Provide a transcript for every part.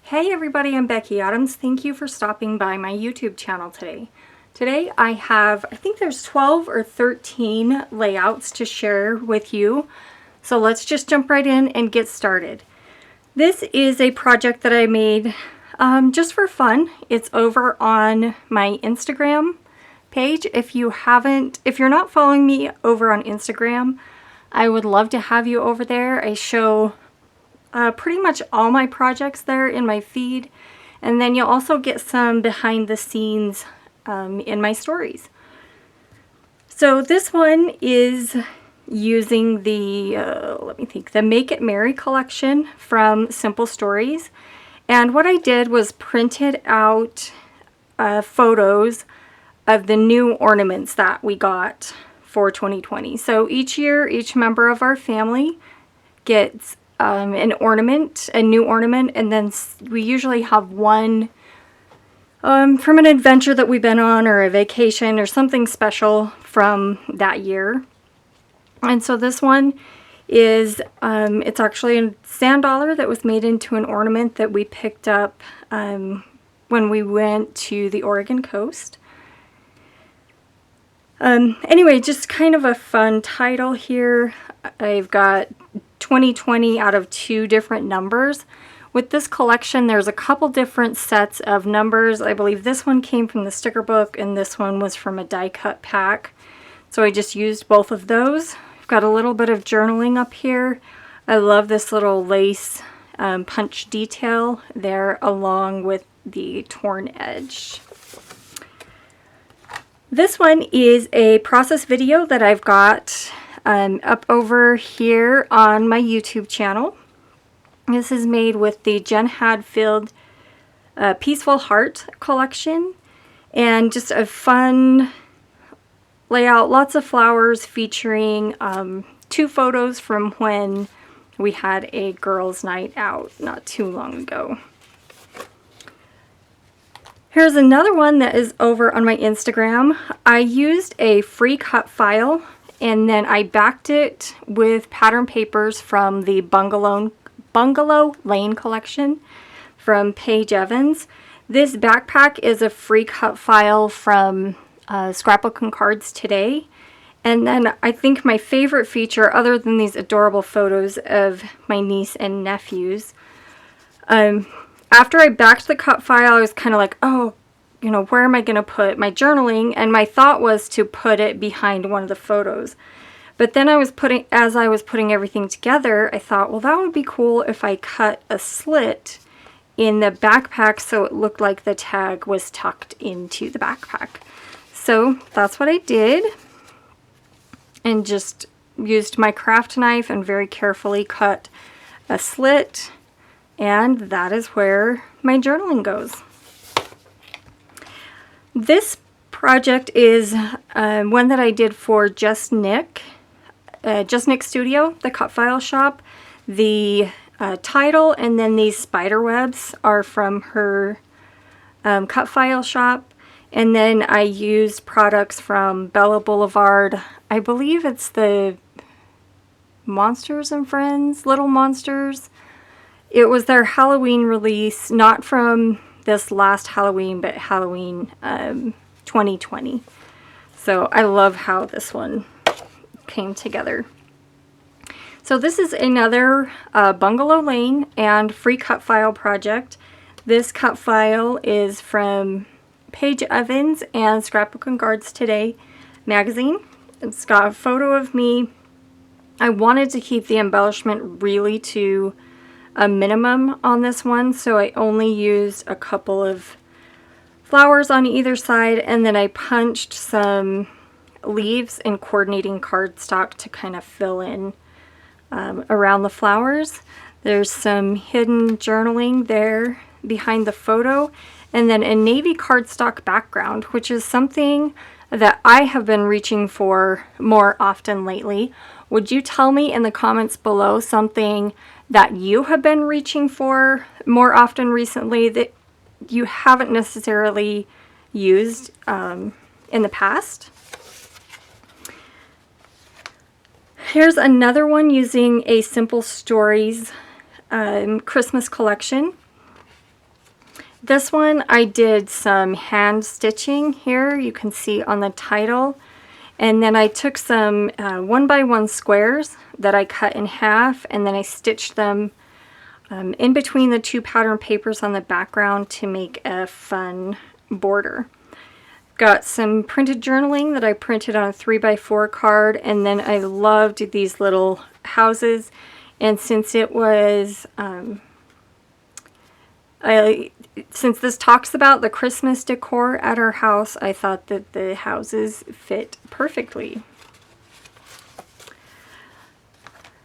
Hey everybody, I'm Becky Adams. Thank you for stopping by my YouTube channel today. Today I have, I think there's 12 or 13 layouts to share with you. So let's just jump right in and get started. This is a project that I made just for fun. It's over on my Instagram page. If you're not following me over on Instagram, I would love to have you over there. I show pretty much all my projects there in my feed, and then you'll also get some behind the scenes in my stories. So this one is using the the Make It Merry collection from Simple Stories, and what I did was printed out photos of the new ornaments that we got for 2020. So each year, each member of our family gets an ornament, a new ornament, and then we usually have one from an adventure that we've been on, or a vacation, or something special from that year. And so this one is, it's actually a sand dollar that was made into an ornament that we picked up when we went to the Oregon coast. Anyway, just kind of a fun title here. I've got 2020 out of 2 different numbers. With this collection, there's a couple different sets of numbers. I believe this one came from the sticker book and this one was from a die cut pack. So I just used both of those. I've got a little bit of journaling up here. I love this little lace punch detail there along with the torn edge. This one is a process video that I've got up over here on my YouTube channel. This is made with the Jen Hadfield Peaceful Heart collection, and just a fun layout, lots of flowers featuring 2 photos from when we had a girls' night out not too long ago. Here's another one that is over on my Instagram. I used a free cut file and then I backed it with pattern papers from the Bungalow Lane collection from Paige Evans. This backpack is a free cut file from Scrapbook and Cards Today. And then I think my favorite feature, other than these adorable photos of my niece and nephews, after I backed the cut file, I was kind of like, oh, you know, where am I going to put my journaling? And my thought was to put it behind one of the photos. But then as I was putting everything together, I thought, well, that would be cool if I cut a slit in the backpack so it looked like the tag was tucked into the backpack. So that's what I did, and just used my craft knife and very carefully cut a slit, and that is where my journaling goes. This project is one that I did for Just Nick Studio, the cut file shop. The title and then these spider webs are from her cut file shop. And then I used products from Bella Boulevard. I believe it's the Monsters and Friends, Little Monsters. It was their Halloween release, not from this last Halloween, but Halloween 2020. So I love how this one came together. So this is another Bungalow Lane and free cut file project. This cut file is from Paige Evans and Scrapbook and Cards Today magazine. It's got a photo of me. I wanted to keep the embellishment really to a minimum on this one, so I only used a couple of flowers on either side, and then I punched some leaves and coordinating cardstock to kind of fill in around the flowers. There's some hidden journaling there behind the photo, and then a navy cardstock background, which is something that I have been reaching for more often lately. Would you tell me in the comments below something that you have been reaching for more often recently that you haven't necessarily used in the past? Here's another one using a Simple Stories Christmas collection. This one I did some hand stitching here, you can see on the title. And then I took some 1x1 squares that I cut in half, and then I stitched them in between the two pattern papers on the background to make a fun border. Got some printed journaling that I printed on a 3x4 card, and then I loved these little houses. And since it was, since this talks about the Christmas decor at our house, I thought that the houses fit perfectly.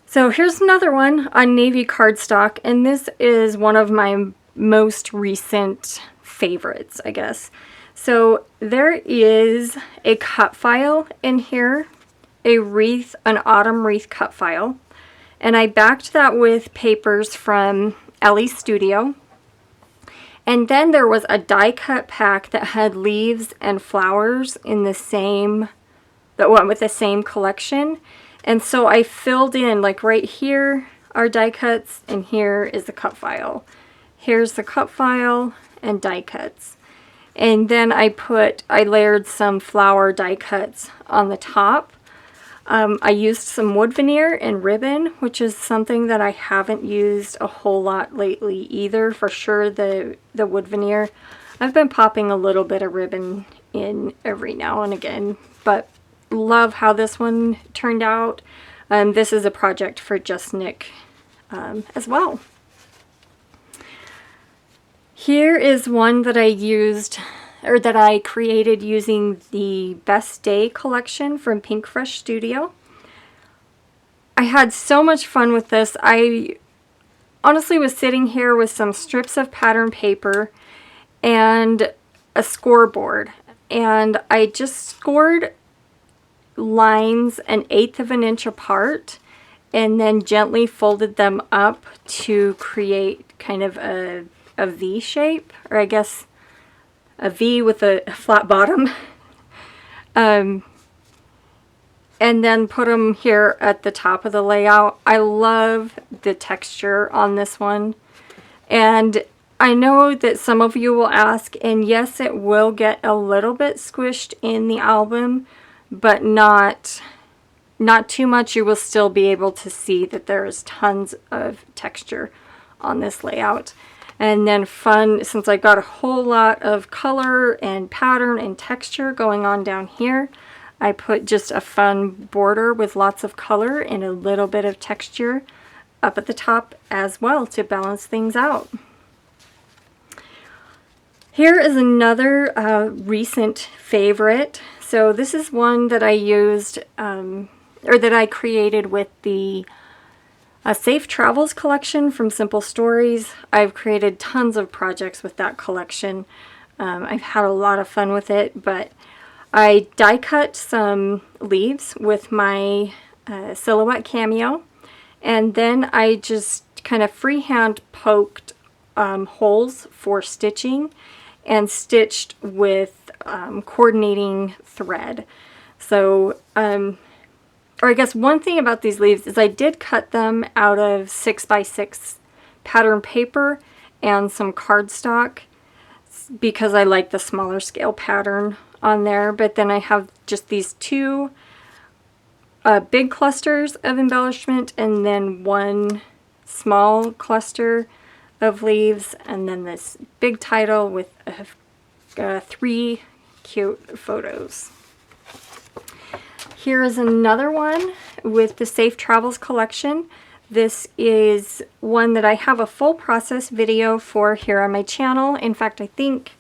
So here's another one on navy cardstock, and this is one of my most recent favorites, I guess. So there is a cut file in here, a wreath, an autumn wreath cut file, and I backed that with papers from Ellie's Studio. And then there was a die cut pack that had leaves and flowers in the same, that went with the same collection. And so I filled in, like right here are die cuts, and here is the cut file. Here's the cut file and die cuts. And then I layered some flower die cuts on the top. I used some wood veneer and ribbon, which is something that I haven't used a whole lot lately either. For sure, the wood veneer. I've been popping a little bit of ribbon in every now and again, but love how this one turned out. This is a project for Just Nick as well. Here is one that I used, or that I created using the Best Day collection from Pink Fresh Studio. I had so much fun with this. I honestly was sitting here with some strips of pattern paper and a scoreboard, and I just scored lines 1/8 of an inch apart and then gently folded them up to create kind of a V shape, or I guess a V with a flat bottom. And then put them here at the top of the layout. I love the texture on this one. And I know that some of you will ask, and yes, it will get a little bit squished in the album, but not too much. You will still be able to see that there is tons of texture on this layout. And then fun, since I got a whole lot of color and pattern and texture going on down here, I put just a fun border with lots of color and a little bit of texture up at the top as well to balance things out. Here is another recent favorite. So this is one that I used, or that I created with the Safe Travels collection from Simple Stories. I've created tons of projects with that collection. I've had a lot of fun with it, but I die cut some leaves with my Silhouette Cameo, and then I just kind of freehand poked holes for stitching and stitched with coordinating thread. So, or I guess one thing about these leaves is I did cut them out of 6x6 pattern paper and some cardstock because I like the smaller scale pattern on there. But then I have just these two big clusters of embellishment and then one small cluster of leaves, and then this big title with 3 cute photos. Here is another one with the Safe Travels collection. This is one that I have a full process video for here on my channel. In fact, I think,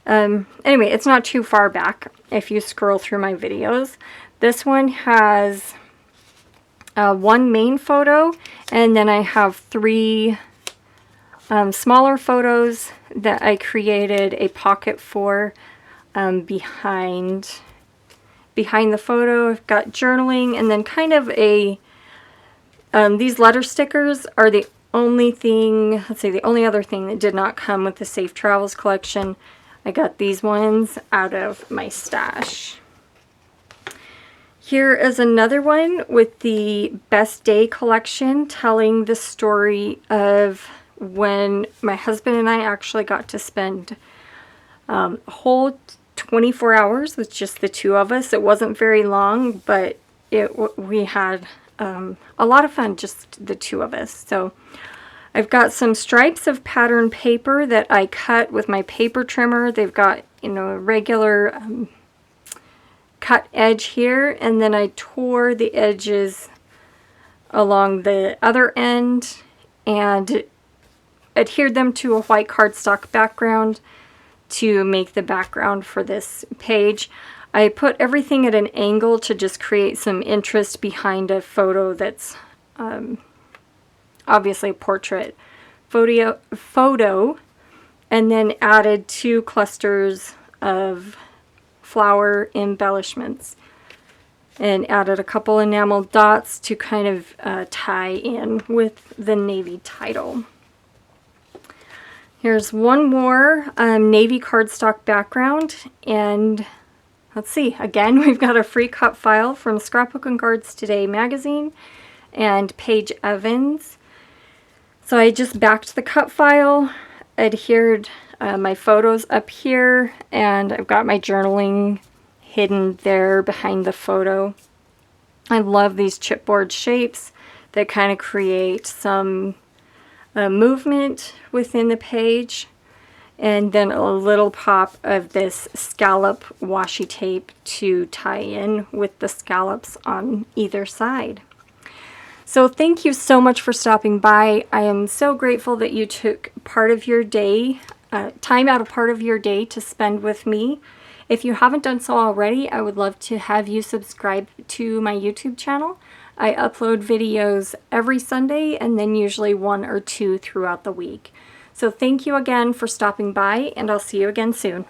anyway, it's not too far back if you scroll through my videos. This one has one main photo, and then I have 3 smaller photos that I created a pocket for behind the photo. I've got journaling, and then kind of a, these letter stickers are the only thing, let's see, the only other thing that did not come with the Safe Travels collection. I got these ones out of my stash. Here is another one with the Best Day collection, telling the story of when my husband and I actually got to spend a whole 24 hours with just the two of us. It wasn't very long, but we had a lot of fun, just the two of us. So I've got some stripes of pattern paper that I cut with my paper trimmer. They've got, you know, a regular cut edge here, and then I tore the edges along the other end and adhered them to a white cardstock background to make the background for this page. I put everything at an angle to just create some interest behind a photo that's obviously a portrait photo, and then added 2 clusters of flower embellishments and added a couple enamel dots to kind of tie in with the navy title. Here's one more navy cardstock background, and let's see, again, we've got a free cut file from Scrapbook and Cards Today magazine and Paige Evans. So I just backed the cut file, adhered my photos up here, and I've got my journaling hidden there behind the photo. I love these chipboard shapes that kind of create some movement within the page, and then a little pop of this scallop washi tape to tie in with the scallops on either side. So thank you so much for stopping by. I am so grateful that you took part of your day, time out of part of your day to spend with me. If you haven't done so already, I would love to have you subscribe to my YouTube channel. I upload videos every Sunday and then usually 1 or 2 throughout the week. So thank you again for stopping by, and I'll see you again soon.